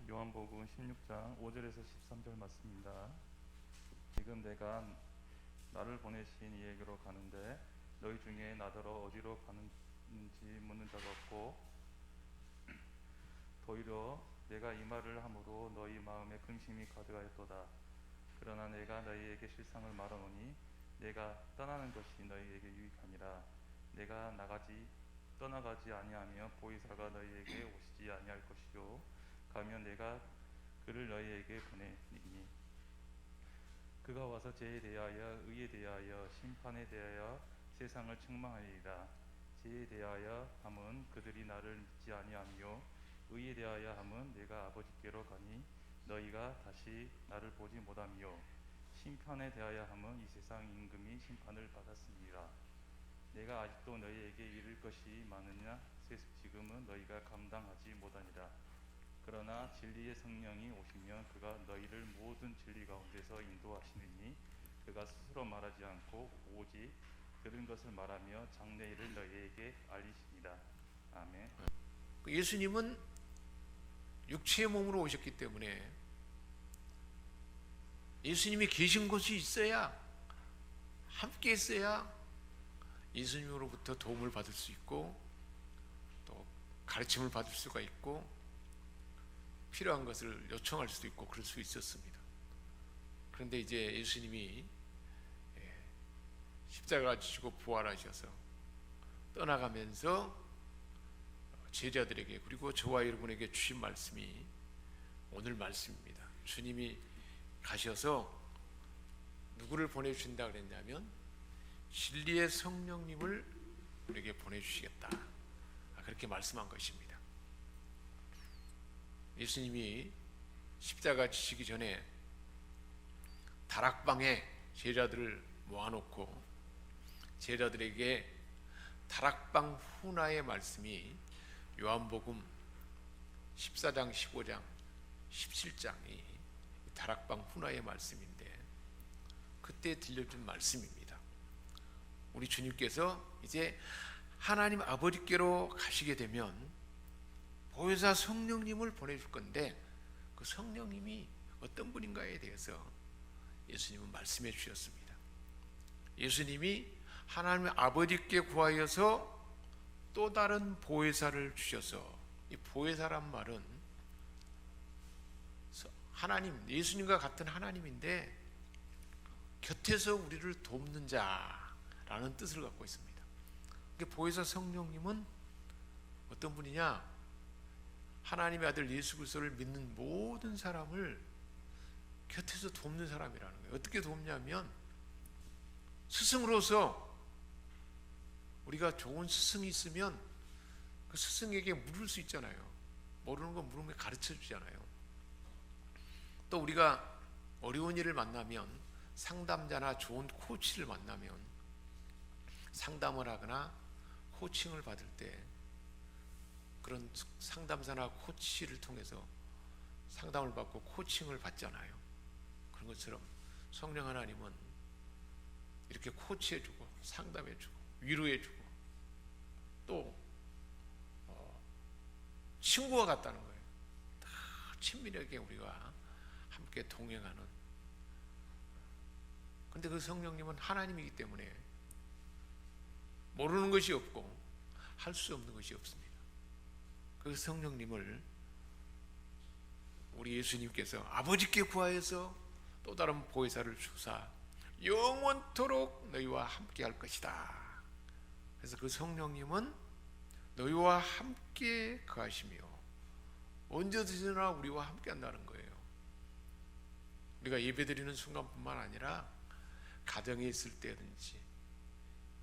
요한복음 16장 5절에서 13절 말씀입니다. 지금 내가 나를 보내신 이에게로 가는데 너희 중에 나더러 어디로 가는지 묻는 자가 없고 도리어 내가 이 말을 함으로 너희 마음에 근심이 가득하였도다. 그러나 내가 너희에게 실상을 말하노니 내가 떠나는 것이 너희에게 유익하니라. 내가 떠나가지 아니하며 보혜사가 너희에게 오시지 아니할 것이요 가면 내가 그를 너희에게 보내리니 그가 와서 죄에 대하여 의에 대하여 심판에 대하여 세상을 책망하리라. 죄에 대하여 함은 그들이 나를 믿지 아니하며 의에 대하여 함은 내가 아버지께로 가니 너희가 다시 나를 보지 못하며 심판에 대하여 함은 이 세상 임금이 심판을 받았습니다. 내가 아직도 너희에게 이를 것이 많으나 지금은 너희가 감당하지 못하니라. 그러나 진리의 성령이 오시면 그가 너희를 모든 진리 가운데서 인도하시느니 그가 스스로 말하지 않고 오직 들은 것을 말하며 장래일을 너희에게 알리시니라. 아멘. 예수님은 육체의 몸으로 오셨기 때문에 예수님이 계신 곳이 있어야, 함께 있어야 예수님으로부터 도움을 받을 수 있고 또 가르침을 받을 수가 있고 필요한 것을 요청할 수도 있고 그럴 수 있었습니다. 그런데 이제 예수님이 십자가 지시고 부활하셔서 떠나가면서 제자들에게 그리고 저와 여러분에게 주신 말씀이 오늘 말씀입니다. 주님이 가셔서 누구를 보내주신다 그랬냐면 진리의 성령님을 우리에게 보내주시겠다, 그렇게 말씀한 것입니다. 예수님이 십자가 지시기 전에 다락방에 제자들을 모아놓고 제자들에게 다락방 훈화의 말씀이 요한복음 14장, 15장, 17장이 다락방 훈화의 말씀인데 그때 들려준 말씀입니다. 우리 주님께서 이제 하나님 아버지께로 가시게 되면 보혜사 성령님을 보내줄 건데 그 성령님이 어떤 분인가에 대해서 예수님은 말씀해 주셨습니다. 예수님이 하나님 아버지께 구하여서 또 다른 보혜사를 주셔서, 이 보혜사란 말은 하나님, 예수님과 같은 하나님인데 곁에서 우리를 돕는 자라는 뜻을 갖고 있습니다. 보혜사 성령님은 어떤 분이냐? 하나님의 아들 예수 그리스도를 믿는 모든 사람을 곁에서 돕는 사람이라는 거예요. 어떻게 돕냐면 스승으로서 우리가 좋은 스승이 있으면 그 스승에게 물을 수 있잖아요. 모르는 거 물으면 가르쳐 주잖아요. 또 우리가 어려운 일을 만나면 상담자나 좋은 코치를 만나면 상담을 하거나 코칭을 받을 때 그런 상담사나 코치를 통해서 상담을 받고 코칭을 받잖아요. 그런 것처럼 성령 하나님은 이렇게 코치해주고 상담해주고 위로해주고 또 친구와 같다는 거예요. 다 친밀하게 우리가 함께 동행하는. 근데 그 성령님은 하나님이기 때문에 모르는 것이 없고 할 수 없는 것이 없습니다. 그 성령님을 우리 예수님께서 아버지께 구하여서 또 다른 보혜사를 주사 영원토록 너희와 함께 할 것이다. 그래서 그 성령님은 너희와 함께 거하시며 언제든지나 우리와 함께 한다는 거예요. 우리가 예배드리는 순간뿐만 아니라 가정에 있을 때든지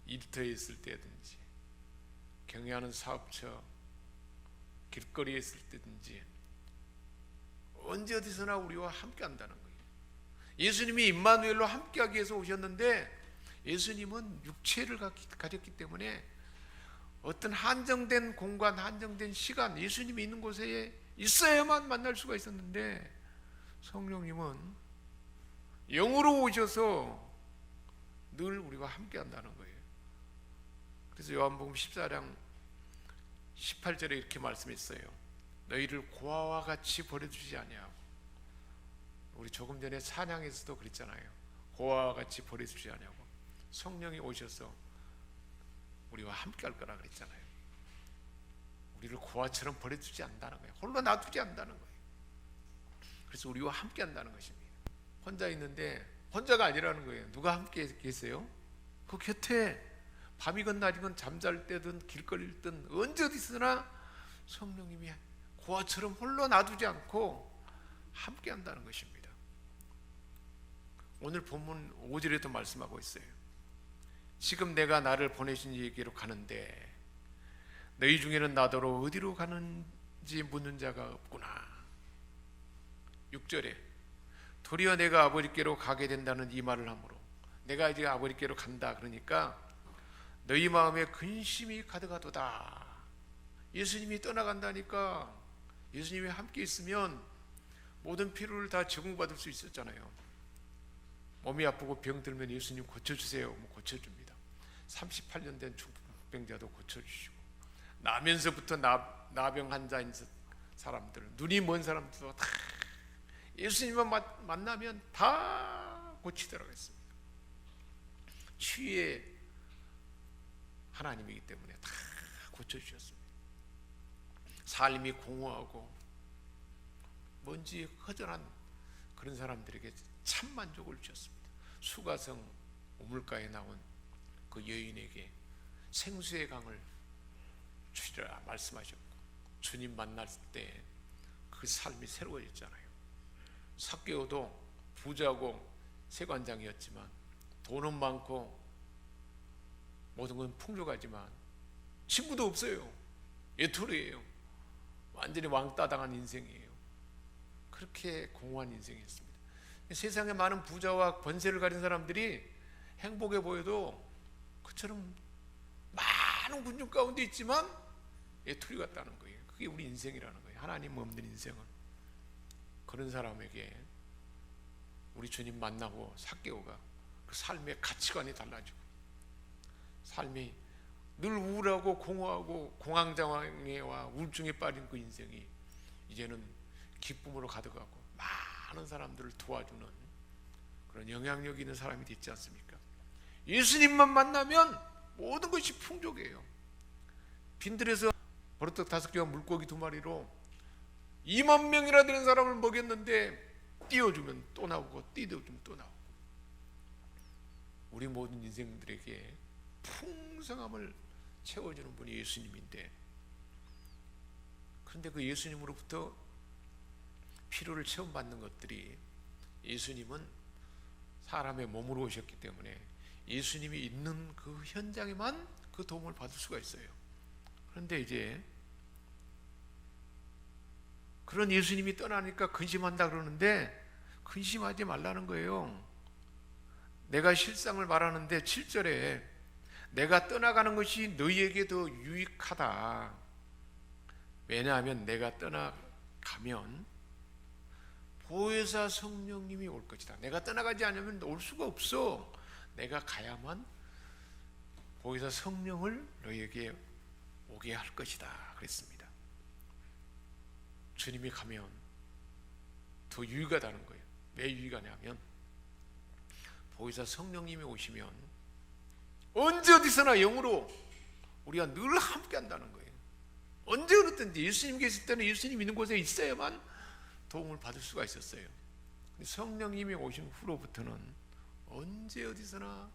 일터에 있을 때든지 경영하는 사업처 길거리에 있을 때든지 언제 어디서나 우리와 함께 한다는 거예요. 예수님이 임마누엘로 함께하기 위해서 오셨는데 예수님은 육체를 가졌기 때문에 어떤 한정된 공간, 한정된 시간, 예수님이 있는 곳에 있어야만 만날 수가 있었는데 성령님은 영으로 오셔서 늘 우리와 함께 한다는 거예요. 그래서 요한복음 14장 18절에 이렇게 말씀했어요. 너희를 고아와 같이 버려두지 아니하고, 우리 조금 전에 찬양에서도 그랬잖아요. 고아와 같이 버려두지 아니하고 성령이 오셔서 우리와 함께 할 거라 그랬잖아요. 우리를 고아처럼 버려두지 않는다는 거예요. 홀로 놔두지 않는다는 거예요. 그래서 우리와 함께 한다는 것입니다. 혼자 있는데 혼자가 아니라는 거예요. 누가 함께 계세요? 그 곁에 밤이건 낮이건 잠잘 때든 길거리든 언제 어디서나 성령님이 고아처럼 홀로 놔두지 않고 함께 한다는 것입니다. 오늘 본문 5절에도 말씀하고 있어요. 지금 내가 나를 보내신 이에게로 가는데 너희 중에는 나더러 어디로 가는지 묻는 자가 없구나. 6절에 도리어 내가 아버지께로 가게 된다는 이 말을 하므로, 내가 이제 아버지께로 간다 그러니까 너희 마음에 근심이 가득하도다. 예수님이 떠나간다니까 예수님이 함께 있으면 모든 필요를 다 제공받을 수 있었잖아요. 몸이 아프고 병들면 예수님 고쳐주세요. 고쳐줍니다. 38년 된 중풍병자도 고쳐주시고, 나면서부터 나병 환자인 사람들, 눈이 먼 사람들도 다 예수님만 만나면 다 고치더라고 했습니다. 치유의 하나님이기 때문에 다 고쳐주셨습니다. 삶이 공허하고 먼지 허전한 그런 사람들에게 참 만족을 주셨습니다. 수가성 우물가에 나온 그 여인에게 생수의 강을 주시라 말씀하셨고, 주님 만날 때 그 삶이 새로워졌잖아요. 삭개오도 부자고 세관장이었지만 돈은 많고 모든 건 풍족하지만 친구도 없어요. 외톨이에요. 완전히 왕따 당한 인생이에요. 그렇게 공허한 인생이었습니다. 세상에 많은 부자와 권세를 가진 사람들이 행복해 보여도 그처럼 많은 군중 가운데 있지만 외톨이 같다는 거예요. 그게 우리 인생이라는 거예요. 하나님 없는 인생은. 그런 사람에게 우리 주님 만나고 삭개오가 그 삶의 가치관이 달라지고, 삶이 늘 우울하고 공허하고 공황장애와 우울증에 빠진 그 인생이 이제는 기쁨으로 가득하고 많은 사람들을 도와주는 그런 영향력 있는 사람이 됐지 않습니까? 예수님만 만나면 모든 것이 풍족해요. 빈들에서 버릇떡 5개와 물고기 2마리로 2만 명이나 되는 사람을 먹였는데 띄워주면 또 나오고 띄워주면 또 나오고, 우리 모든 인생들에게 풍성함을 채워주는 분이 예수님인데, 그런데 그 예수님으로부터 필요를 체험받는 것들이, 예수님은 사람의 몸으로 오셨기 때문에 예수님이 있는 그 현장에만 그 도움을 받을 수가 있어요. 그런데 이제 그런 예수님이 떠나니까 근심한다 그러는데 근심하지 말라는 거예요. 내가 실상을 말하는데 7절에 내가 떠나가는 것이 너희에게 더 유익하다. 왜냐하면 내가 떠나가면 보혜사 성령님이 올 것이다. 내가 떠나가지 않으면 올 수가 없어. 내가 가야만 보혜사 성령을 너희에게 오게 할 것이다 그랬습니다. 주님이 가면 더 유익하다는 거예요. 왜 유익하냐면 보혜사 성령님이 오시면 언제 어디서나 영으로 우리가 늘 함께 한다는 거예요. 언제 어디든지 예수님 계실 때는 예수님 있는 곳에 있어야만 도움을 받을 수가 있었어요. 성령님이 오신 후로부터는 언제 어디서나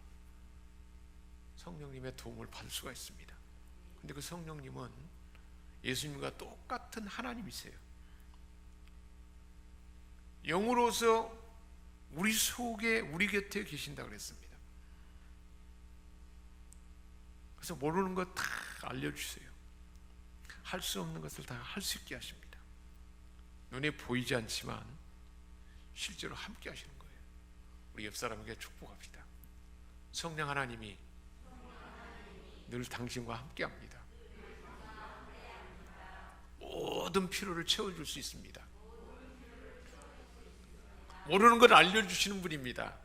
성령님의 도움을 받을 수가 있습니다. 근데 그 성령님은 예수님과 똑같은 하나님이세요. 영으로서 우리 속에 우리 곁에 계신다 그랬습니다. 그래서 모르는 것 다 알려주세요. 할 수 없는 것을 다 할 수 있게 하십니다. 눈에 보이지 않지만 실제로 함께 하시는 거예요. 우리 옆 사람에게 축복합시다. 성령 하나님이 늘 당신과 함께 합니다. 모든 필요를 채워줄 수 있습니다. 모르는 걸 알려주시는 분입니다.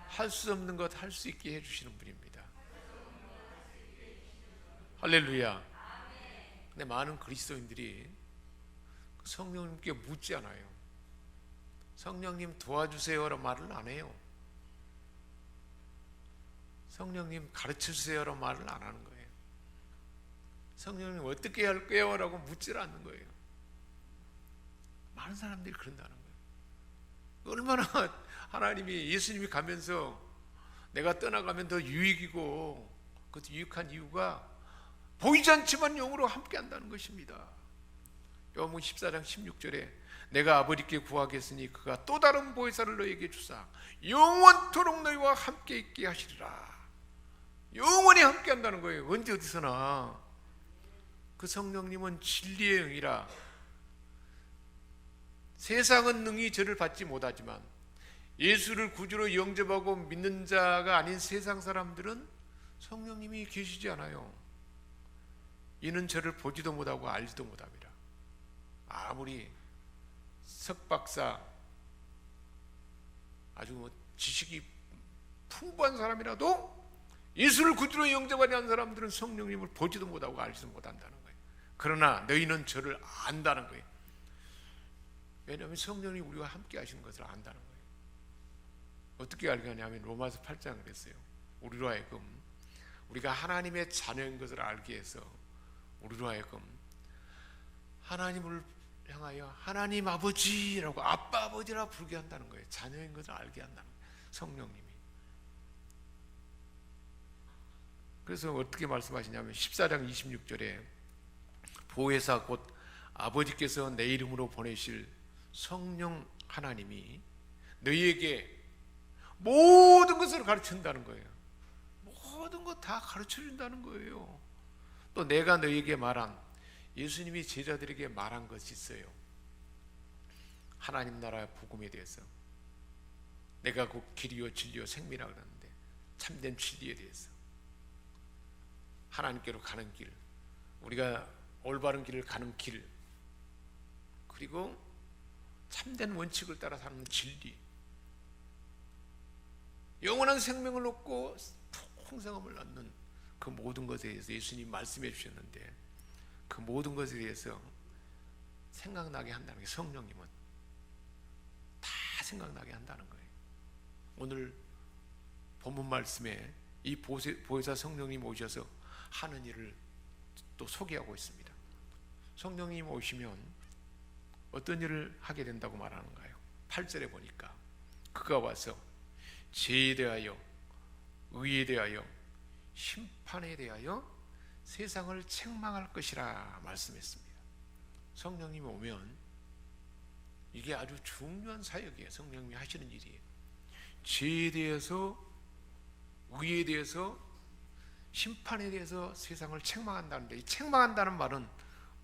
할 수 없는 것 할 수 있게 해주시는 분입니다. 할렐루야. 근데 많은 그리스도인들이 성령님께 묻지 않아요. 성령님 도와주세요라는 말을 안 해요. 성령님 가르쳐주세요라는 말을 안 하는 거예요. 성령님 어떻게 할게요? 라고 묻질 않는 거예요. 많은 사람들이 그런다는 거예요. 얼마나 하나님이, 예수님이 가면서 내가 떠나가면 더 유익이고, 그것도 유익한 이유가 보이지 않지만 영으로 함께 한다는 것입니다. 요한복음 14장 16절에 내가 아버지께 구하겠으니 그가 또 다른 보혜사를 너희에게 주사 영원토록 너희와 함께 있게 하시리라. 영원히 함께 한다는 거예요. 언제 어디서나. 그 성령님은 진리의 영이라 세상은 능히 저를 받지 못하지만 예수를 구주로 영접하고 믿는 자가 아닌 세상 사람들은 성령님이 계시지 않아요. 이는 저를 보지도 못하고 알지도 못합니다. 아무리 석박사 아주 지식이 풍부한 사람이라도 예수를 구주로 영접하지 않은 사람들은 성령님을 보지도 못하고 알지도 못한다는 거예요. 그러나 너희는 저를 안다는 거예요. 왜냐하면 성령이 우리와 함께 하시는 것을 안다는 거예요. 어떻게 알게 하냐면 로마서 8장 그랬어요. 우리로 하여금 우리가 하나님의 자녀인 것을 알게 해서 우리로 하여금 하나님을 향하여 하나님 아버지라고 아빠 아버지라 부르게 한다는 거예요. 자녀인 것을 알게 한다는 거예요. 성령님이. 그래서 어떻게 말씀하시냐면 14장 26절에 보혜사 곧 아버지께서 내 이름으로 보내실 성령 하나님이 너희에게 모든 것을 가르친다는 거예요. 모든 것 다 가르쳐준다는 거예요. 또 내가 너희에게 말한, 예수님이 제자들에게 말한 것이 있어요. 하나님 나라의 복음에 대해서. 내가 곧 길이요 진리요 생미라 그러는데 참된 진리에 대해서, 하나님께로 가는 길, 우리가 올바른 길을 가는 길, 그리고 참된 원칙을 따라 사는 진리, 영원한 생명을 얻고 풍성함을 얻는 그 모든 것에 대해서 예수님이 말씀해 주셨는데, 그 모든 것에 대해서 생각나게 한다는 거예요. 성령님은 다 생각나게 한다는 거예요. 오늘 본문 말씀에 이 보혜사 성령님 오셔서 하는 일을 또 소개하고 있습니다. 성령님 오시면 어떤 일을 하게 된다고 말하는가요? 8절에 보니까 그가 와서 죄에 대하여, 의에 대하여, 심판에 대하여 세상을 책망할 것이라 말씀했습니다. 성령님이 오면 이게 아주 중요한 사역이에요. 성령님이 하시는 일이에요. 죄에 대해서, 의에 대해서, 심판에 대해서 세상을 책망한다는데, 이 책망한다는 말은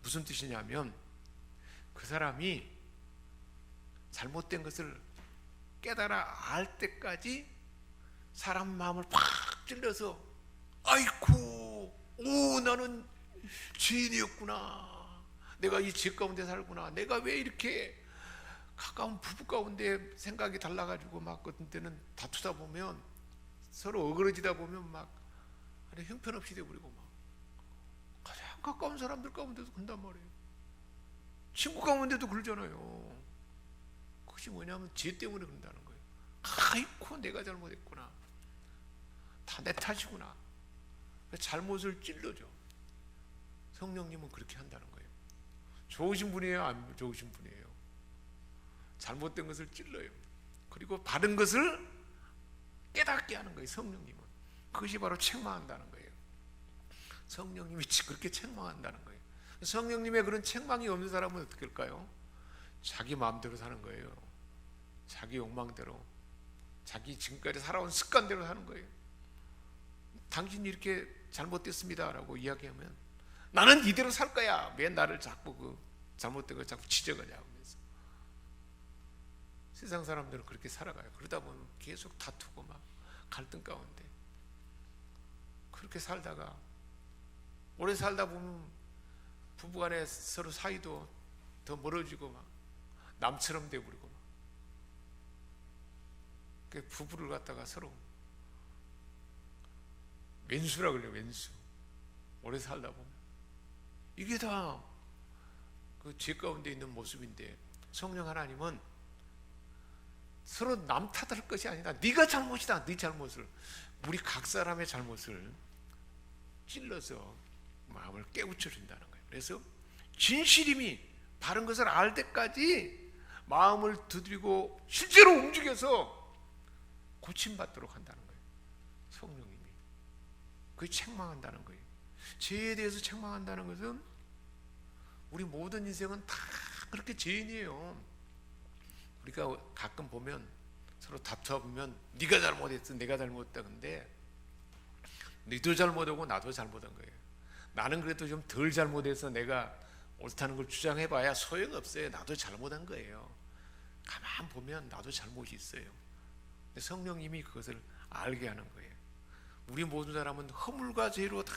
무슨 뜻이냐면 그 사람이 잘못된 것을 깨달아 알 때까지 사람 마음을 팍 찔러서 아이쿠, 오 나는 죄인이었구나, 내가 이 죄 가운데 살구나, 내가 왜 이렇게 가까운 부부 가운데 생각이 달라가지고 막 어떤 때는 다투다 보면, 서로 어그러지다 보면 막 형편없이 돼버리고 막 가장 가까운 사람들 가운데도 그런단 말이에요. 친구 가운데도 그러잖아요. 그것이 뭐냐면 죄 때문에 그런다는 거예요. 아이고 내가 잘못했구나, 다 내 탓이구나, 잘못을 찔러줘. 성령님은 그렇게 한다는 거예요. 좋으신 분이에요, 안 좋으신 분이에요? 잘못된 것을 찔러요. 그리고 바른 것을 깨닫게 하는 거예요. 성령님은 그것이 바로 책망한다는 거예요. 성령님이 그렇게 책망한다는 거예요. 성령님의 그런 책망이 없는 사람은 어떻게 할까요? 자기 마음대로 사는 거예요. 자기 욕망대로, 자기 지금까지 살아온 습관대로 사는 거예요. 당신이 이렇게 잘못됐습니다 라고 이야기하면 나는 이대로 살 거야, 왜 나를 자꾸 그 잘못된 걸 자꾸 지적하냐 하면서. 세상 사람들은 그렇게 살아가요. 그러다 보면 계속 다투고 막 갈등 가운데 그렇게 살다가 오래 살다 보면 부부간에 서로 사이도 더 멀어지고 막 남처럼 돼버리고 막. 그 부부를 갖다가 서로 왼수라 그래요. 왼수. 오래 살다 보면 이게 다 그 죄 가운데 있는 모습인데, 성령 하나님은 서로 남 탓할 것이 아니라 네가 잘못이다, 네 잘못을, 우리 각 사람의 잘못을 찔러서 마음을 깨우쳐 준다는 거예요. 그래서 진실임이 바른 것을 알 때까지 마음을 두드리고 실제로 움직여서 고침받도록 한다는 거예요. 성령님이 그게 책망한다는 거예요. 죄에 대해서 책망한다는 것은 우리 모든 인생은 다 그렇게 죄인이에요. 우리가 가끔 보면 서로 다투면 네가 잘못했어, 내가 잘못했다. 근데 너도 잘못하고 나도 잘못한 거예요. 나는 그래도 좀 덜 잘못해서 내가 옳다는 걸 주장해봐야 소용없어요. 나도 잘못한 거예요. 가만 보면 나도 잘못이 있어요. 근데 성령님이 그것을 알게 하는 거예요. 우리 모든 사람은 허물과 죄로 다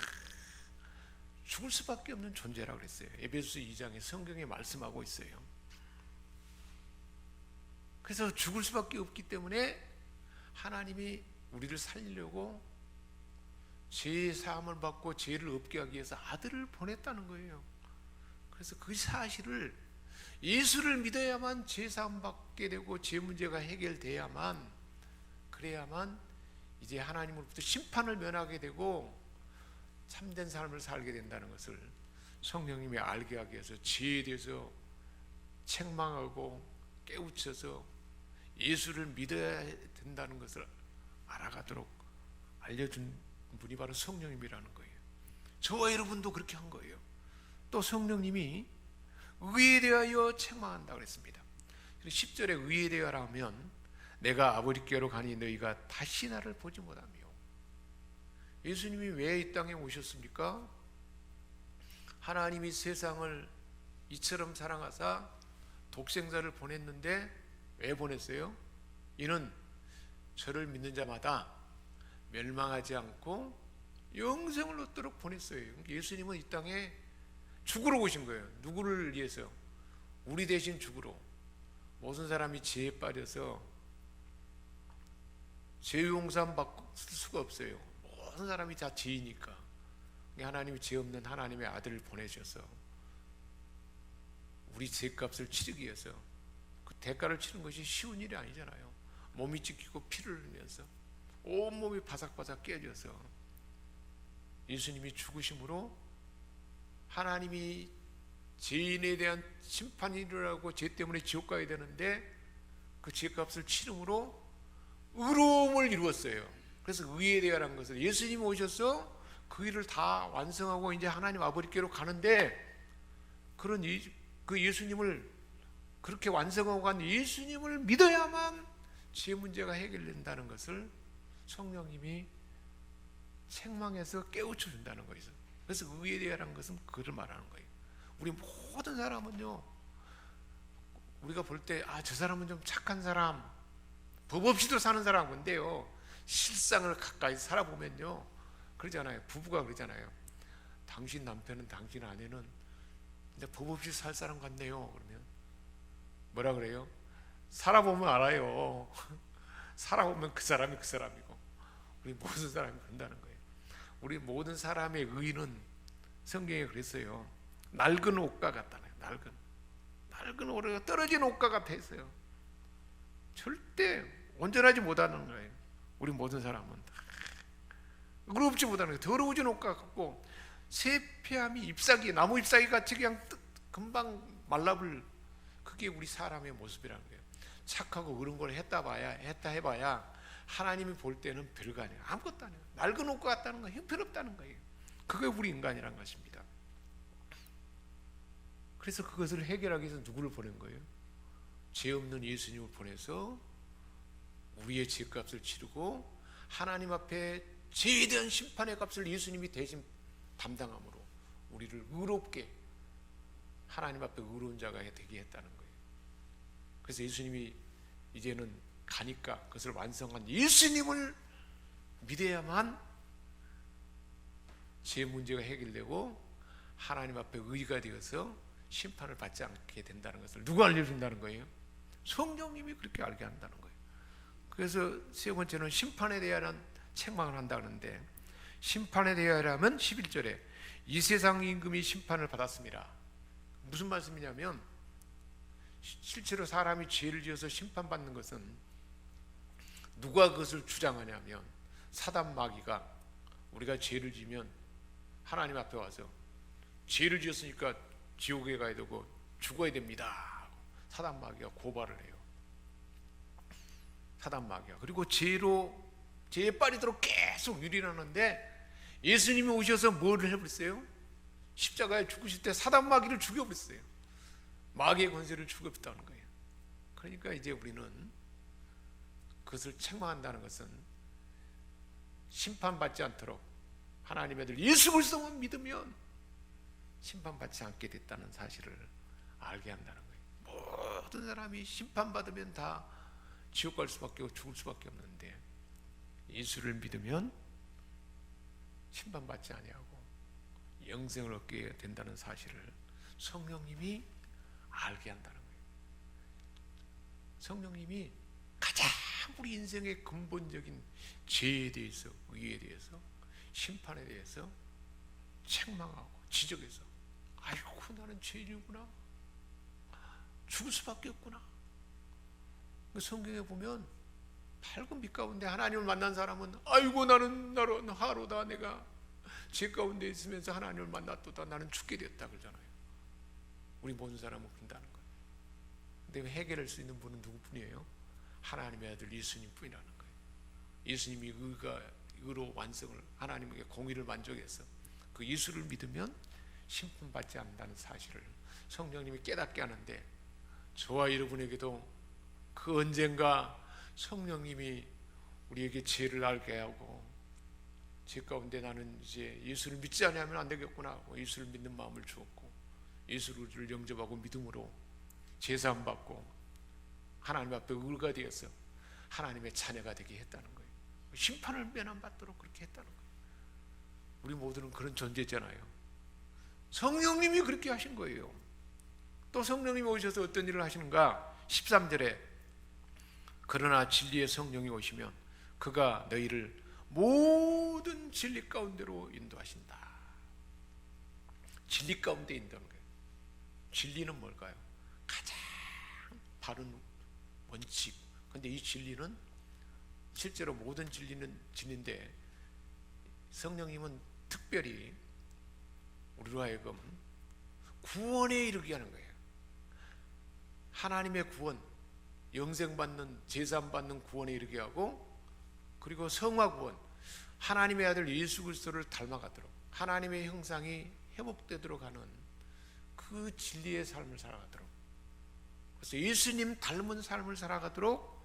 죽을 수밖에 없는 존재라고 그랬어요. 에베소서 2장에 성경에 말씀하고 있어요. 그래서 죽을 수밖에 없기 때문에 하나님이 우리를 살리려고 죄의 사함을 받고 죄를 없게 하기 위해서 아들을 보냈다는 거예요. 그래서 그 사실을, 예수를 믿어야만 죄 사함 받게 되고 죄 문제가 해결돼야만, 그래야만 이제 하나님으로부터 심판을 면하게 되고 참된 삶을 살게 된다는 것을 성령님이 알게 하기 위해서 죄에 대해서 책망하고 깨우쳐서 예수를 믿어야 된다는 것을 알아가도록 알려준 분이 바로 성령님이라는 거예요. 저와 여러분도 그렇게 한 거예요. 또 성령님이 의에 대하여 책망한다 그랬습니다. 10절에 의에 대하여 하면 내가 아버지께로 가니 너희가 다시 나를 보지 못하며. 예수님이 왜 이 땅에 오셨습니까? 하나님이 세상을 이처럼 사랑하사 독생자를 보냈는데 왜 보냈어요? 이는 저를 믿는 자마다 멸망하지 않고 영생을 얻도록 보냈어요. 예수님은 이 땅에 죽으러 오신 거예요. 누구를 위해서? 우리 대신 죽으러. 모든 사람이 죄에 빠져서 죄 용서함 받을 수가 없어요. 모든 사람이 다 죄이니까. 하나님이 죄 없는 하나님의 아들을 보내셔서 우리 죄값을 치르기 위해서, 그 대가를 치는 것이 쉬운 일이 아니잖아요. 몸이 찢기고 피를 흘리면서 온몸이 바삭바삭 깨져서 예수님이 죽으심으로 하나님이 죄인에 대한 심판이 일어나고 죄 때문에 지옥 가야 되는데 그 죄값을 치름으로 의로움을 이루었어요. 그래서 의에 대하라는 것은 예수님이 오셔서 그 일을 다 완성하고 이제 하나님 아버지께로 가는데, 그런 그 예수님을 그렇게 완성하고 간 예수님을 믿어야만 죄 문제가 해결된다는 것을 성령님이 책망해서 깨우쳐 준다는 거예요. 그래서 의에 대하라는 것은 그걸 말하는 거예요. 우리 모든 사람은요, 우리가 볼 때 저 사람은 좀 착한 사람, 법 없이도 사는 사람, 근데요 실상을 가까이 살아보면요 그러잖아요. 부부가 그러잖아요. 당신 남편은, 당신 아내는 근데 법 없이 살 사람 같네요. 그러면 뭐라 그래요? 살아보면 알아요. 살아보면 그 사람이 그 사람이고. 우리 모든 사람이 그런다는 거예요. 우리 모든 사람의 의는 성경에 그랬어요. 낡은 옷과 같다네요. 낡은 오래가 떨어진 옷과 같아 있어요. 절대 온전하지 못하는 거예요. 우리 모든 사람은 의롭지 못하는 거예요. 더러워진 옷과 같고 세폐함이 잎사귀, 나무 잎사귀 같이 그냥 금방 말라불, 그게 우리 사람의 모습이라는 거예요. 착하고 그런 걸 했다 해봐야 하나님이 볼 때는 별거 아니에요. 아무것도 아니에요. 낡은 옷과 같다는 거예요. 형편없다는 거예요. 그게 우리 인간이란 것입니다. 그래서 그것을 해결하기 위해서 누구를 보낸 거예요? 죄 없는 예수님을 보내서 우리의 죄값을 치르고 하나님 앞에 죄에 대한 심판의 값을 예수님이 대신 담당함으로 우리를 의롭게 하나님 앞에 의로운 자가 되게 했다는 거예요. 그래서 예수님이 이제는 가니까 그것을 완성한 예수님을 믿어야만 죄 문제가 해결되고 하나님 앞에 의가 되어서 심판을 받지 않게 된다는 것을 누가 알려준다는 거예요? 성령님이 그렇게 알게 한다는 거예요. 그래서 세 번째는 심판에 대한 책망을 한다는데, 심판에 대하여라면 11절에 이 세상 임금이 심판을 받았습니다. 무슨 말씀이냐면 실제로 사람이 죄를 지어서 심판받는 것은 누가 그것을 주장하냐면 사단 마귀가 우리가 죄를 지면 하나님 앞에 와서 죄를 지었으니까 지옥에 가야 되고 죽어야 됩니다. 사단 마귀가 고발을 해요. 사단 마귀가. 그리고 죄에 빠지도록 계속 유린하는데 예수님이 오셔서 뭐를 해버렸어요? 십자가에 죽으실 때 사단 마귀를 죽여버렸어요. 마귀의 권세를 죽였다는 거예요. 그러니까 이제 우리는 그것을 책망한다는 것은 심판받지 않도록 하나님의 아들 예수 그리스도만 믿으면 심판받지 않게 됐다는 사실을 알게 한다는 거예요. 모든 사람이 심판받으면 다 지옥 갈 수밖에 없고 죽을 수밖에 없는데 예수를 믿으면 심판받지 아니하고 영생을 얻게 된다는 사실을 성령님이 알게 한다는 거예요. 성령님이 가장 우리 인생의 근본적인 죄에 대해서, 의에 대해서, 심판에 대해서 책망하고 지적해서 아이고 나는 죄인이구나, 죽을 수밖에 없구나. 성경에 보면 밝은 빛 가운데 하나님을 만난 사람은 아이고 나는 하루다, 내가 죄 가운데 있으면서 하나님을 만났도다, 나는 죽게 됐다 그러잖아요. 우리 모든 사람은 그런다는 거예요. 근데 해결할 수 있는 분은 누구뿐이에요? 하나님의 아들 예수님 뿐이라는 거예요. 예수님이 의로 완성을, 하나님에게 공의를 만족해서 그 예수를 믿으면 심판받지 않는다는 사실을 성령님이 깨닫게 하는데, 저와 여러분에게도 그 언젠가 성령님이 우리에게 죄를 알게 하고 죄 가운데 나는 이제 예수를 믿지 않으면 안 되겠구나 하고 예수를 믿는 마음을 주었고 예수를 영접하고 믿음으로 제사함 받고 하나님 앞에 의가 되어서 하나님의 자녀가 되게 했다는 거예요. 심판을 면함받도록 그렇게 했다는 거예요. 우리 모두는 그런 존재잖아요. 성령님이 그렇게 하신 거예요. 또 성령님이 오셔서 어떤 일을 하시는가? 13절에 그러나 진리의 성령이 오시면 그가 너희를 모든 진리 가운데로 인도하신다. 진리 가운데 인도하는 거예요. 진리는 뭘까요? 가장 바른 원칙. 근데 이 진리는 실제로 모든 진리는 진리인데 성령님은 특별히 우리로 하여금 구원에 이르게 하는 거예요. 하나님의 구원, 영생받는, 제사받는 구원에 이르게 하고, 그리고 성화 구원, 하나님의 아들 예수 그리스도를 닮아가도록 하나님의 형상이 회복되도록 하는 그 진리의 삶을 살아가도록, 그래서 예수님 닮은 삶을 살아가도록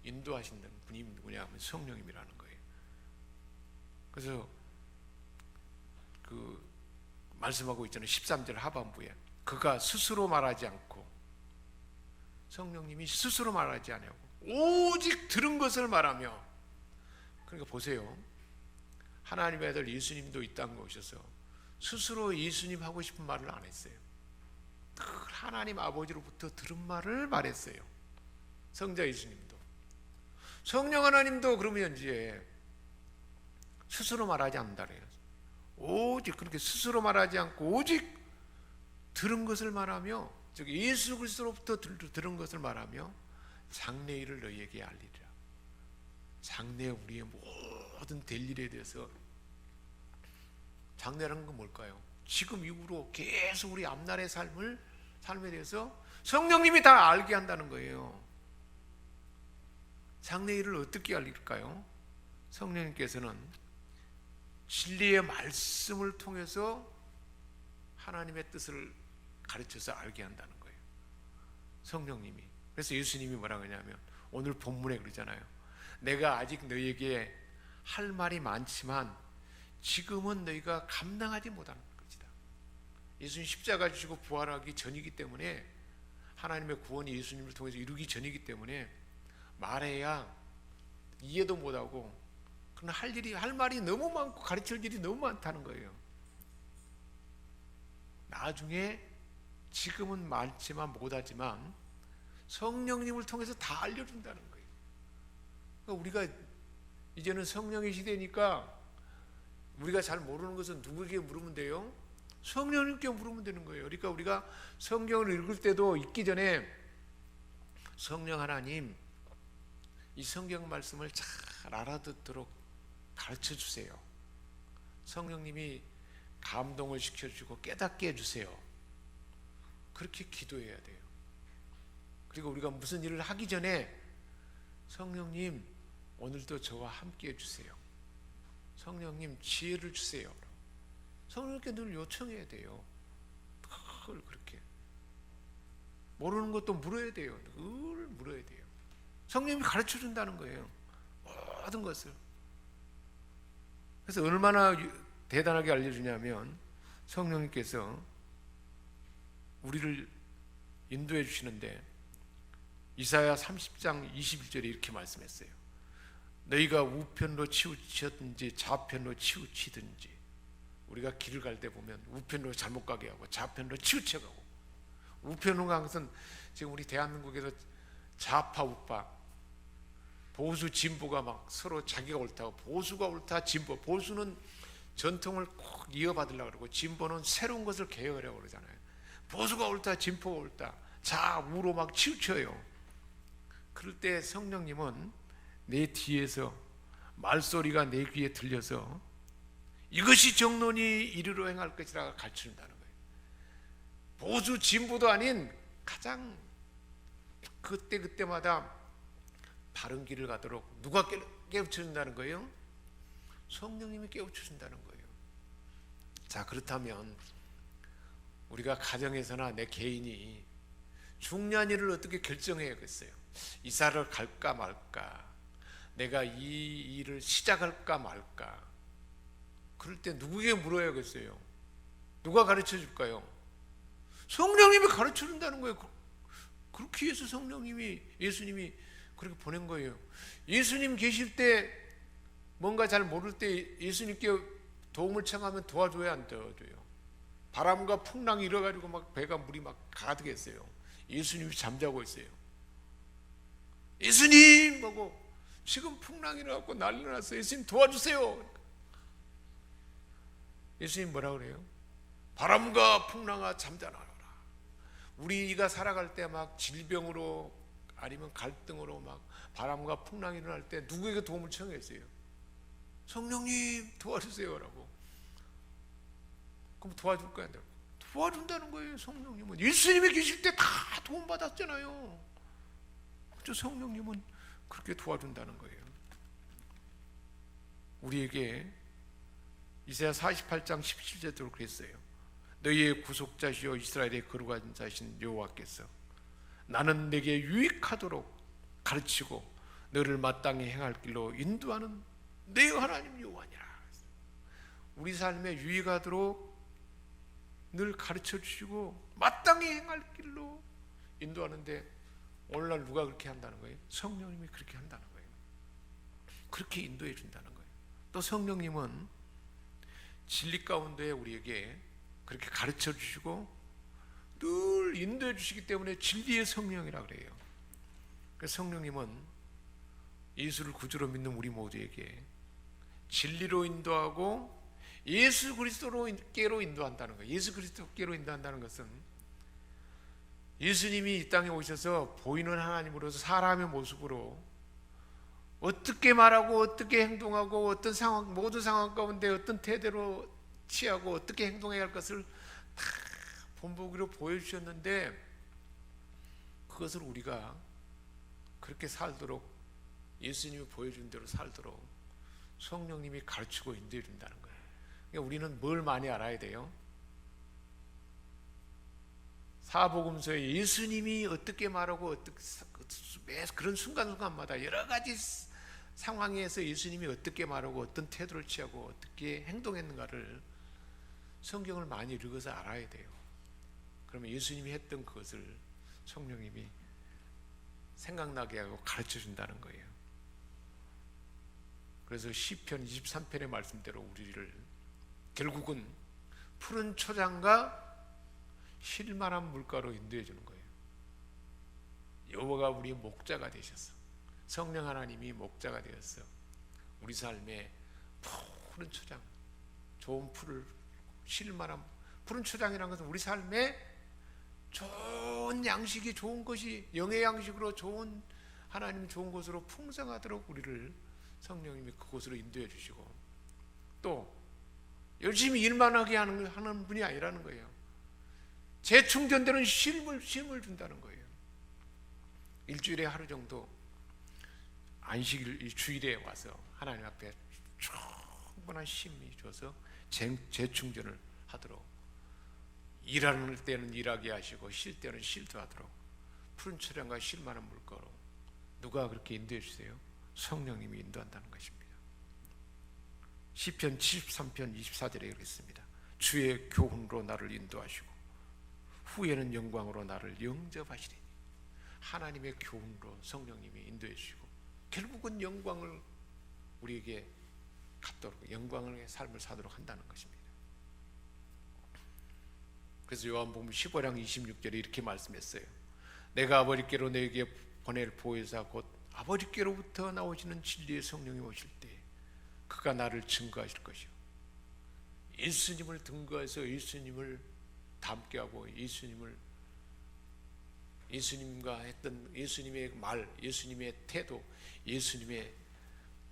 인도하신다는 분이 누구냐 하면 성령님이라는 거예요. 그래서 그 말씀하고 있잖아요. 13절 하반부에 그가 스스로 말하지 않고, 성령님이 스스로 말하지 않고 오직 들은 것을 말하며, 그러니까 보세요. 하나님의 아들 예수님도 이 땅에 오셔서 스스로 예수님 하고 싶은 말을 안 했어요. 하나님 아버지로부터 들은 말을 말했어요. 성자 예수님도, 성령 하나님도 그러면 이제 스스로 말하지 않는다 그래요. 오직 그렇게 스스로 말하지 않고 오직 들은 것을 말하며, 즉 예수 그리스도로부터 들은 것을 말하며 장래 일을 너희에게 알리리라. 장래 우리의 모든 될 일에 대해서, 장래라는 건 뭘까요? 지금 이후로 계속 우리 앞날의 삶에 대해서 성령님이 다 알게 한다는 거예요. 장래 일을 어떻게 알릴까요? 성령님께서는 진리의 말씀을 통해서 하나님의 뜻을 가르쳐서 알게 한다는 거예요. 성령님이. 그래서 예수님이 뭐라고 하냐면 오늘 본문에 그러잖아요. 내가 아직 너희에게 할 말이 많지만 지금은 너희가 감당하지 못하는 것이다. 예수님 십자가 지시고 부활하기 전이기 때문에, 하나님의 구원이 예수님을 통해서 이루기 전이기 때문에 말해야 이해도 못하고, 그러나 할 말이 너무 많고 가르칠 일이 너무 많다는 거예요. 나중에 지금은 많지만 못하지만 성령님을 통해서 다 알려준다는 거예요. 그러니까 우리가 이제는 성령의 시대니까 우리가 잘 모르는 것은 누구에게 물으면 돼요? 성령님께 물으면 되는 거예요. 그러니까 우리가 성경을 읽을 때도 읽기 전에 성령 하나님, 이 성경 말씀을 잘 알아듣도록 가르쳐 주세요. 성령님이 감동을 시켜주고 깨닫게 해주세요. 그렇게 기도해야 돼요. 그리고 우리가 무슨 일을 하기 전에 성령님 오늘도 저와 함께 해주세요. 성령님 지혜를 주세요. 성령님께 늘 요청해야 돼요. 늘 그렇게 모르는 것도 물어야 돼요. 늘 물어야 돼요. 성령님이 가르쳐 준다는 거예요. 모든 것을. 그래서 얼마나 대단하게 알려주냐면 성령님께서 우리를 인도해 주시는데 이사야 30장 21절에 이렇게 말씀했어요. 너희가 우편으로 치우치든지 좌편으로 치우치든지, 우리가 길을 갈 때 보면 우편으로 잘못 가게 하고 좌편으로 치우쳐가고, 우편으로 가는 것은 지금 우리 대한민국에서 좌파 우파, 보수 진보가 막 서로 자기가 옳다고, 보수가 옳다 진보, 보수는 전통을 꼭 이어받으려고 그러고 진보는 새로운 것을 개혁하려고 그러잖아요. 보수가 옳다 진보가 옳다 좌우로 막 치우쳐요. 그럴 때 성령님은 내 뒤에서 말소리가 내 귀에 들려서 이것이 정론이 이리로 행할 것이라 가르쳐준다는 거예요. 보수 진보도 아닌 가장 그때마다 바른 길을 가도록 누가 깨우쳐준다는 거예요? 성령님이 깨우쳐준다는 거예요. 자, 그렇다면 우리가 가정에서나 내 개인이 중요한 일을 어떻게 결정해야겠어요? 이사를 갈까 말까, 내가 이 일을 시작할까 말까, 그럴 때 누구에게 물어야겠어요? 누가 가르쳐 줄까요? 성령님이 가르쳐 준다는 거예요. 그렇게 해서 예수님이 그렇게 보낸 거예요. 예수님 계실 때 뭔가 잘 모를 때 예수님께 도움을 청하면 도와줘야 안 도와줘요? 바람과 풍랑이 일어가지고 막 배가 물이 막 가득했어요. 예수님이 잠자고 있어요. 예수님 하고 지금 풍랑이 일어나고 난리 났어요. 예수님 도와주세요. 예수님 뭐라 그래요? 바람과 풍랑아 잠자나라. 우리가 살아갈 때 막 질병으로 아니면 갈등으로 막 바람과 풍랑이 일어날 때 누구에게 도움을 청했어요? 성령님 도와주세요라고. 그럼 도와줄까요? 안 될까요? 도와준다는 거예요. 성령님은 예수님이 계실 때 다 도움 받았잖아요. 저 성령님은 그렇게 도와준다는 거예요. 우리에게 이사야 48장 17절도 그랬어요. 너희의 구속자시요 이스라엘의 거룩한 자신 여호와께서 나는 내게 유익하도록 가르치고 너를 마땅히 행할 길로 인도하는 내 하나님 여호와니라. 우리 삶에 유익하도록 늘 가르쳐 주시고 마땅히 행할 길로 인도하는데 오늘날 누가 그렇게 한다는 거예요? 성령님이 그렇게 한다는 거예요. 그렇게 인도해 준다는 거예요. 또 성령님은 진리 가운데 우리에게 그렇게 가르쳐 주시고 늘 인도해 주시기 때문에 진리의 성령이라 그래요. 그래서 성령님은 예수를 구주로 믿는 우리 모두에게 진리로 인도하고 예수 그리스도께로 인도한다는 거예요. 예수 그리스도께로 인도한다는 것은 예수님이 이 땅에 오셔서 보이는 하나님으로서 사람의 모습으로 어떻게 말하고 어떻게 행동하고 어떤 상황, 모든 상황 가운데 어떤 태도로 취하고 어떻게 행동해야 할 것을 다 본보기로 보여주셨는데, 그것을 우리가 그렇게 살도록 예수님이 보여준 대로 살도록 성령님이 가르치고 인도해 준다는 거예요. 그러니까 우리는 뭘 많이 알아야 돼요? 사복음서에 예수님이 어떻게 말하고 어떻게 매 그런 순간순간마다 여러 가지 상황에서 예수님이 어떻게 말하고 어떤 태도를 취하고 어떻게 행동했는가를 성경을 많이 읽어서 알아야 돼요. 그러면 예수님이 했던 그것을 성령님이 생각나게 하고 가르쳐 준다는 거예요. 그래서 시편 23편의 말씀대로 우리를 결국은 푸른 초장과 쉴만한 물가로 인도해 주는 거예요. 여호와가 우리 목자가 되셔서, 성령 하나님이 목자가 되어서 우리 삶에 푸른 초장, 좋은 풀을 실 만한 푸른 초장이라는 것은 우리 삶에 좋은 양식이 좋은 것이 영의 양식으로 좋은 하나님이 좋은 것으로 풍성하도록 우리를 성령님이 그곳으로 인도해 주시고 또 열심히 일만 하게 하는 분이 아니라는 거예요. 재충전되는 쉼을 준다는 거예요. 일주일에 하루 정도 안식일 이 주일에 와서 하나님 앞에 충분한 쉼이 줘서 재충전을 하도록 일하는 때는 일하게 하시고 쉴 때는 쉴도 하도록 푸른 초량과 쉴 만한 물가로 누가 그렇게 인도해 주세요? 성령님이 인도한다는 것입니다. 시편 73편 24절에 그랬습니다. 주의 교훈으로 나를 인도하시고 후에는 영광으로 나를 영접하시리니 하나님의 교훈으로 성령님이 인도해 주시고 결국은 영광을 우리에게 갖도록 영광의 삶을 사도록 한다는 것입니다. 그래서 요한복음 15장 26절에 이렇게 말씀했어요. 내가 아버지께로 너에게 보낼 보혜사 곧 아버지께로부터 나오시는 진리의 성령이 오실 때 그가 나를 증거하실 것이요 예수님을 등거해서 예수님을 닮게 하고 예수님과 했던 예수님의 말, 예수님의 태도, 예수님의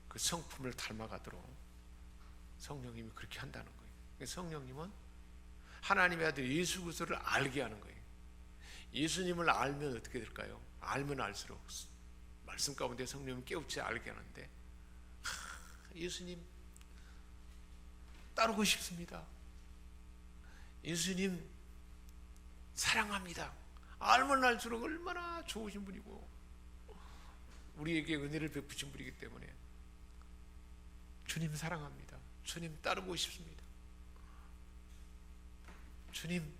그 성품을 닮아가도록 성령님이 그렇게 한다는 거예요. 성령님은 하나님의 아들 예수 그리스도를 알게 하는 거예요. 예수님을 알면 어떻게 될까요? 알면 알수록 말씀 가운데 성령님 깨우쳐 알게 하는데 예수님 따르고 싶습니다. 예수님 사랑합니다. 알면 알수록 얼마나 좋으신 분이고 우리에게 은혜를 베푸신 분이기 때문에 주님 사랑합니다. 주님 따르고 싶습니다. 주님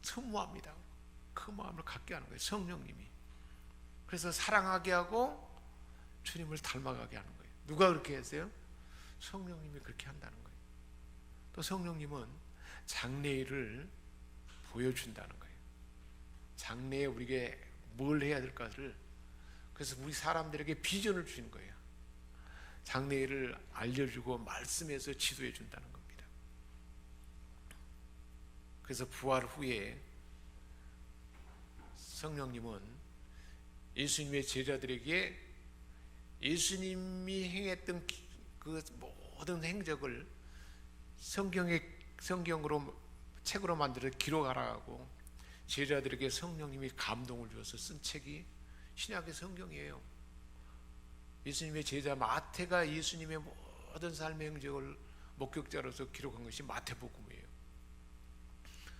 선무합니다. 그 마음을 갖게 하는 거예요. 성령님이. 그래서 사랑하게 하고 주님을 닮아가게 하는 거예요. 누가 그렇게 했어요? 성령님이 그렇게 한다는 거예요. 또 성령님은 장래일을 보여준다는 거예요. 장래에 우리에게 뭘 해야 될까를 그래서 우리 사람들에게 비전을 주는 거예요. 장래일을 알려주고 말씀에서 지도해 준다는 겁니다. 그래서 부활 후에 성령님은 예수님의 제자들에게 예수님이 행했던 그 모든 행적을 성경으로 책으로 만들어 기록하라고 제자들에게 성령님이 감동을 주어서 쓴 책이 신약의 성경이에요. 예수님의 제자 마태가 예수님의 모든 삶의 행적을 목격자로서 기록한 것이 마태복음이에요.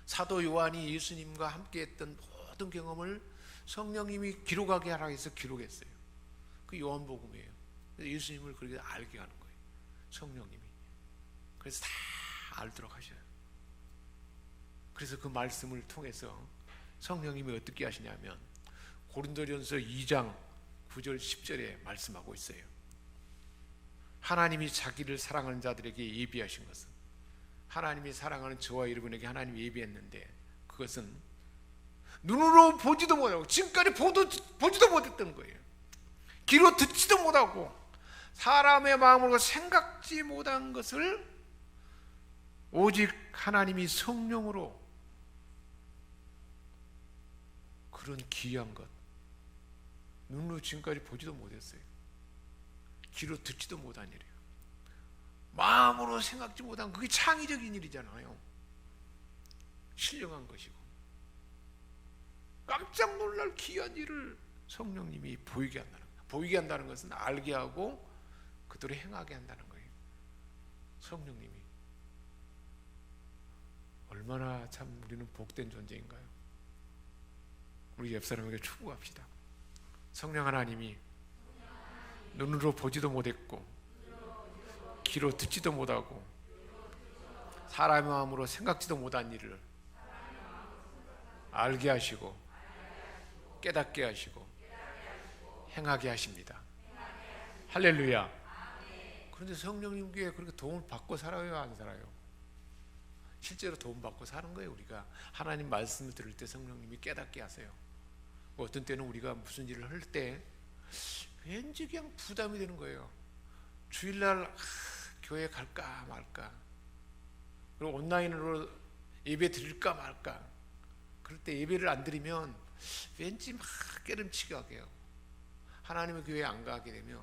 사도 요한이 예수님과 함께했던 모든 경험을 성령님이 기록하게 하라 해서 기록했어요. 그 요한복음이에요. 예수님을 그렇게 알게 하는 거예요. 성령님이. 그래서 다 알도록 하셔요. 그래서 그 말씀을 통해서 성령님이 어떻게 하시냐면 고린도전서 2장 9절 10절에 말씀하고 있어요. 하나님이 자기를 사랑하는 자들에게 예비하신 것은 하나님이 사랑하는 저와 여러분에게 하나님이 예비했는데 그것은 눈으로 보지도 못하고 지금까지 보지도 못했던 거예요. 귀로 듣지도 못하고 사람의 마음으로 생각지 못한 것을 오직 하나님이 성령으로 그런 귀한 것 눈으로 지금까지 보지도 못했어요. 귀로 듣지도 못한 일이에요. 마음으로 생각지 못한 그게 창의적인 일이잖아요. 신령한 것이고 깜짝 놀랄 귀한 일을 성령님이 보이게 한다는 거예요. 보이게 한다는 것은 알게 하고 그대로 행하게 한다는 거예요. 성령님이 얼마나 참 우리는 복된 존재인가요? 우리 옆 사람에게 축복합시다. 성령 하나님이 눈으로 보지도 못했고 귀로 듣지도 못하고 사람의 마음으로 생각지도 못한 일을 알게 하시고 깨닫게 하시고 행하게 하십니다. 할렐루야. 그런데 성령님께 그렇게 도움을 받고 살아요, 안 살아요? 실제로 도움 받고 사는 거예요. 우리가 하나님 말씀을 들을 때 성령님이 깨닫게 하세요. 어떤 때는 우리가 무슨 일을 할 때 왠지 그냥 부담이 되는 거예요. 주일날 교회 갈까 말까, 그리고 온라인으로 예배 드릴까 말까. 그럴 때 예배를 안 드리면 왠지 막 깨름치게 해요. 하나님의 교회에 안 가게 되면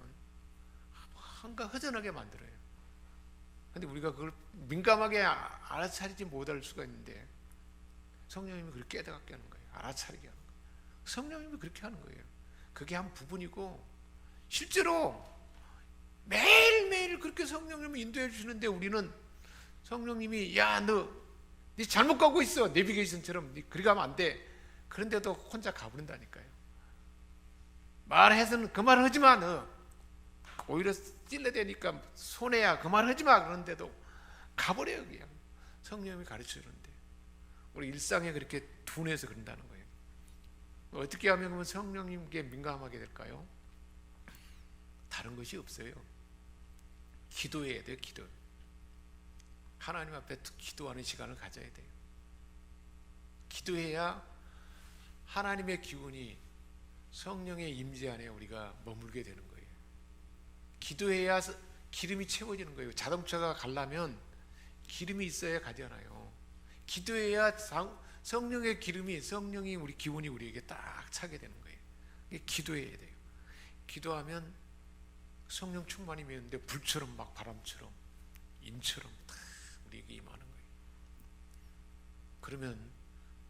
뭔가 허전하게 만들어요. 근데 우리가 그걸 민감하게 알아차리지 못할 수가 있는데 성령님이 그렇게 깨닫게 하는 거예요. 알아차리게 하는 거예요. 성령님이 그렇게 하는 거예요. 그게 한 부분이고, 실제로 매일매일 그렇게 성령님이 인도해 주시는데 우리는 성령님이 야, 네 잘못 가고 있어, 내비게이션처럼 네 그리 가면 안 돼. 그런데도 혼자 가버린다니까요. 말해서는 그 말 하지 마, 너 오히려 찔러대니까 손해야, 그 말 하지 마. 그런데도 가버려요. 그냥 성령님이 가르쳐 주는데 우리 일상에 그렇게 둔해서 그런다는 거예요. 어떻게 하면 그러면 성령님께 민감하게 될까요? 다른 것이 없어요. 기도해야 돼요. 기도. 하나님 앞에 기도하는 시간을 가져야 돼요. 기도해야 하나님의 기운이, 성령의 임재 안에 우리가 머물게 되는 거예요. 기도해야 기름이 채워지는 거예요. 자동차가 가려면 기름이 있어야 가잖아요. 기도해야 성령의 기름이, 성령이 우리 기운이 우리에게 딱 차게 되는 거예요. 기도해야 돼요. 기도하면 성령 충만이 있는데 불처럼 막 바람처럼 인처럼 다 우리에게 임하는 거예요. 그러면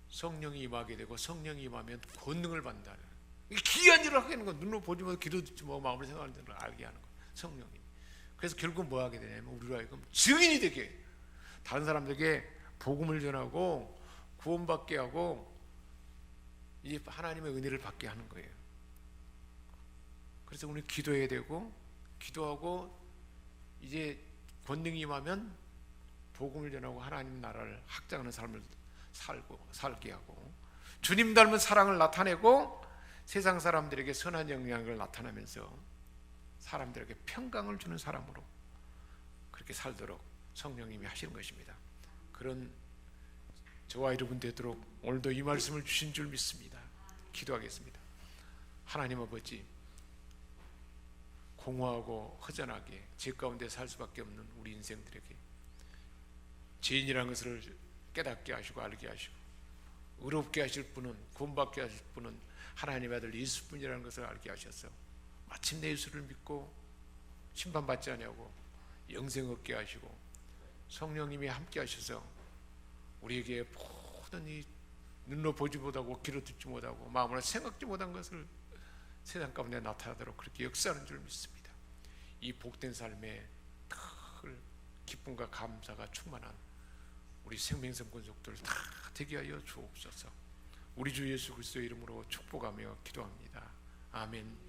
성령이 임하게 되고, 성령이 임하면 권능을 받는다. 기이한 일을 하게 하는 거, 눈으로 보지 못하고 기도 듣지 못하고 마음으로 생각하는 대로 알게 하는 거예요. 성령이. 그래서 결국 뭐 하게 되냐면 우리로 하여금 증인이 되게, 다른 사람들에게 복음을 전하고 구원받게 하고 이 하나님의 은혜를 받게 하는 거예요. 그래서 우리 기도해야 되고, 기도하고 이제 권능이 임하면 복음을 전하고 하나님 나라를 확장하는 삶을 살게 하고, 주님 닮은 사랑을 나타내고 세상 사람들에게 선한 영향을 나타내면서 사람들에게 평강을 주는 사람으로 그렇게 살도록 성령님이 하시는 것입니다. 그런 저와 여러분 되도록 오늘도 이 말씀을 주신 줄 믿습니다. 기도하겠습니다. 하나님 아버지, 공허하고 허전하게 죄 가운데 살 수밖에 없는 우리 인생들에게 죄인이라는 것을 깨닫게 하시고 알게 하시고, 의롭게 하실 분은, 구원받게 하실 분은 하나님의 아들 예수뿐이라는 것을 알게 하셔서 마침내 예수를 믿고 심판받지 않냐고 영생 얻게 하시고, 성령님이 함께 하셔서 우리에게 모든 이 눈으로 보지 못하고 귀로 듣지 못하고 마음으로 생각지 못한 것을 세상 가운데 나타나도록 그렇게 역사하는 줄 믿습니다. 이 복된 삶에 큰 기쁨과 감사가 충만한 우리 생명성 권속들 다 되게 하여 주옵소서. 우리 주 예수 그리스도의 이름으로 축복하며 기도합니다. 아멘.